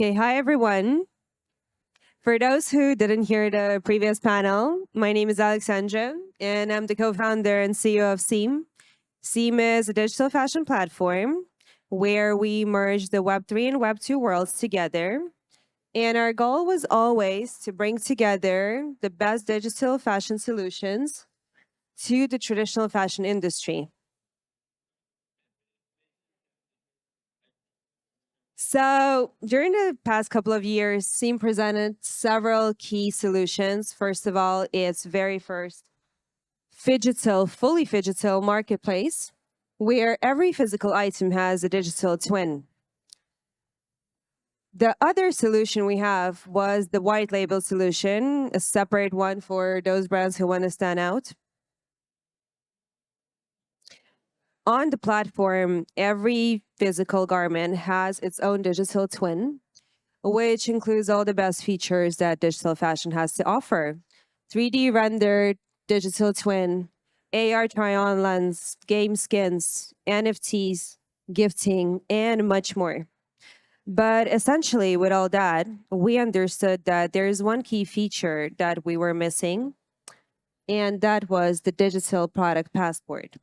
Okay, hi everyone. For those who didn't hear the previous panel, my name is Alexandra, and I'm the co-founder and CEO of SEAMM. SEAMM is a digital fashion platform where we merge the Web3 and Web2 worlds together. And our goal was always to bring together the best digital fashion solutions to the traditional fashion industry. So during the past couple of years, SEAMM presented several key solutions. First of all, its very first fully Phygital marketplace, where every physical item has a digital twin. The other solution we have was the white label solution, a separate one for those brands who want to stand out. On the platform, every physical garment has its own digital twin, which includes all the best features that digital fashion has to offer. 3D rendered digital twin, AR try-on lens, game skins, NFTs, gifting, and much more. But essentially, with all that, we understood that there is one key feature that we were missing, and that was the digital product passport.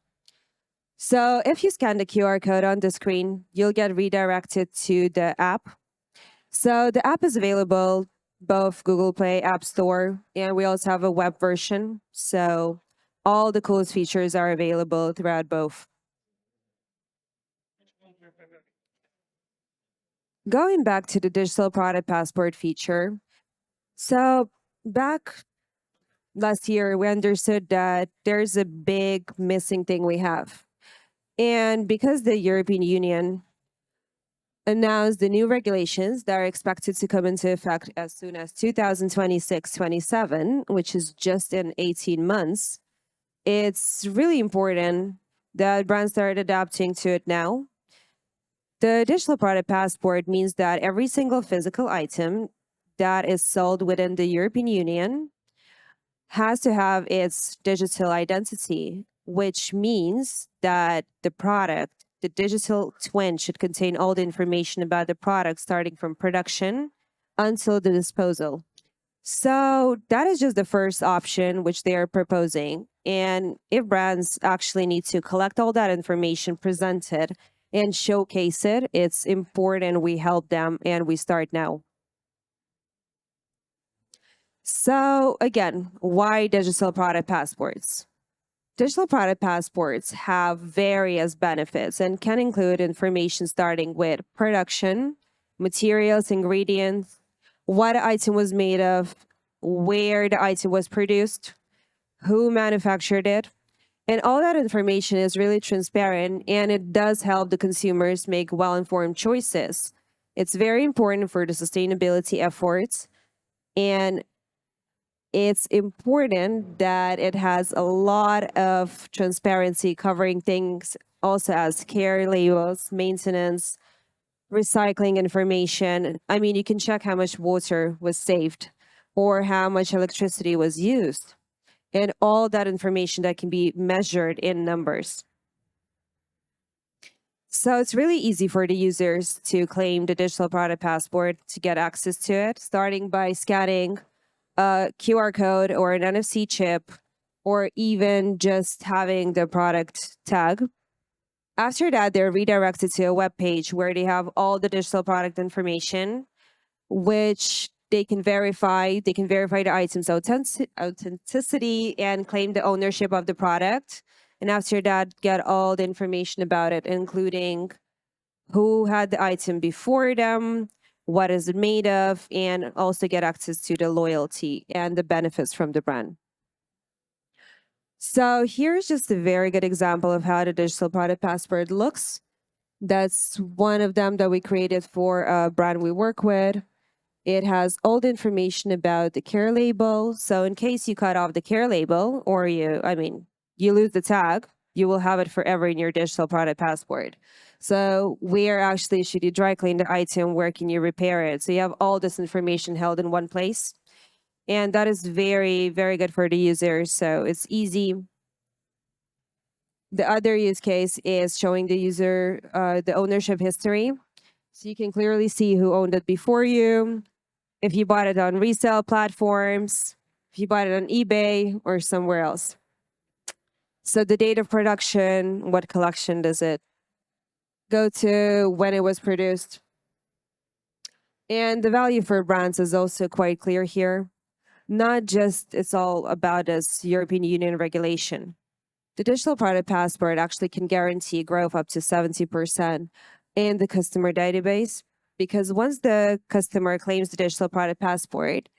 So if you scan the QR code on the screen, you'll get redirected to the app. So the app is available both Google Play, App Store, and we also have a web version. So all the coolest features are available throughout both. Going back to the digital product passport feature, so back last year, we understood that there's a big missing thing we have. And because the European Union announced the new regulations that are expected to come into effect as soon as 2026-27, which is just in 18 months, it's really important that brands start adapting to it now. The digital product passport means that every single physical item that is sold within the European Union has to have its digital identity, which means that the digital twin should contain all the information about the product starting from production until the disposal. So that is just the first option which they are proposing. And if brands actually need to collect all that information, present it, and showcase it, it's important we help them and we start now. So again, why digital product passports? Digital product passports have various benefits and can include information starting with production, materials, ingredients, what the item was made of, where the item was produced, who manufactured it. And all that information is really transparent, and it does help the consumers make well-informed choices. It's very important for the sustainability efforts, and it's important that it has a lot of transparency covering things also as care labels, maintenance, recycling information. I mean, you can check how much water was saved or how much electricity was used, and all that information that can be measured in numbers. So it's really easy for the users to claim the digital product passport to get access to it, starting by scanning a QR code or an NFC chip, or even just having the product tag. After that, they're redirected to a web page where they have all the digital product information, which they can verify. They can verify the item's authenticity and claim the ownership of the product. And after that, get all the information about it, including who had the item before them, what is it made of, and also get access to the loyalty and the benefits from the brand. So here's just a very good example of how the digital product passport looks. That's one of them that we created for a brand we work with. It has all the information about the care label. So in case you cut off the care label or you lose the tag, you will have it forever in your digital product passport. So where actually should you dry clean the item? Where can you repair it? So you have all this information held in one place. And that is very, very good for the user. So it's easy. The other use case is showing the user the ownership history. So you can clearly see who owned it before you, if you bought it on resale platforms, if you bought it on eBay or somewhere else. So the date of production, what collection does it go to, when it was produced. And the value for brands is also quite clear here. Not just it's all about this European Union regulation. The digital product passport actually can guarantee growth up to 70% in the customer database, because once the customer claims the digital product passport,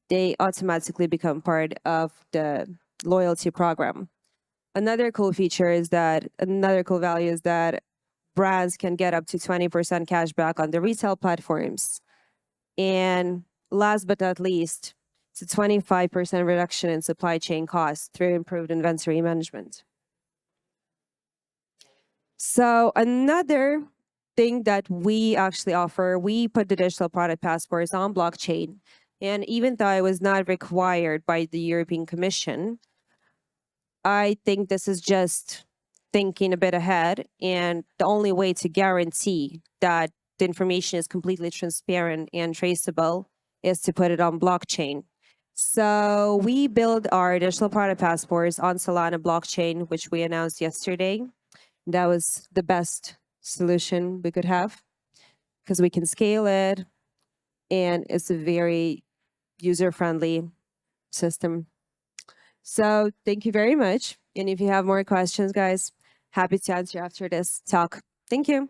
they automatically become part of the loyalty program. Another cool value is that brands can get up to 20% cash back on the retail platforms. And last but not least, it's a 25% reduction in supply chain costs through improved inventory management. So another thing that we actually offer, we put the digital product passports on blockchain. And even though it was not required by the European Commission, I think this is just thinking a bit ahead. And the only way to guarantee that the information is completely transparent and traceable is to put it on blockchain. So we build our digital product passports on Solana blockchain, which we announced yesterday. That was the best solution we could have because we can scale it and it's a very user-friendly system. So thank you very much. And if you have more questions, guys, happy to answer after this talk. Thank you.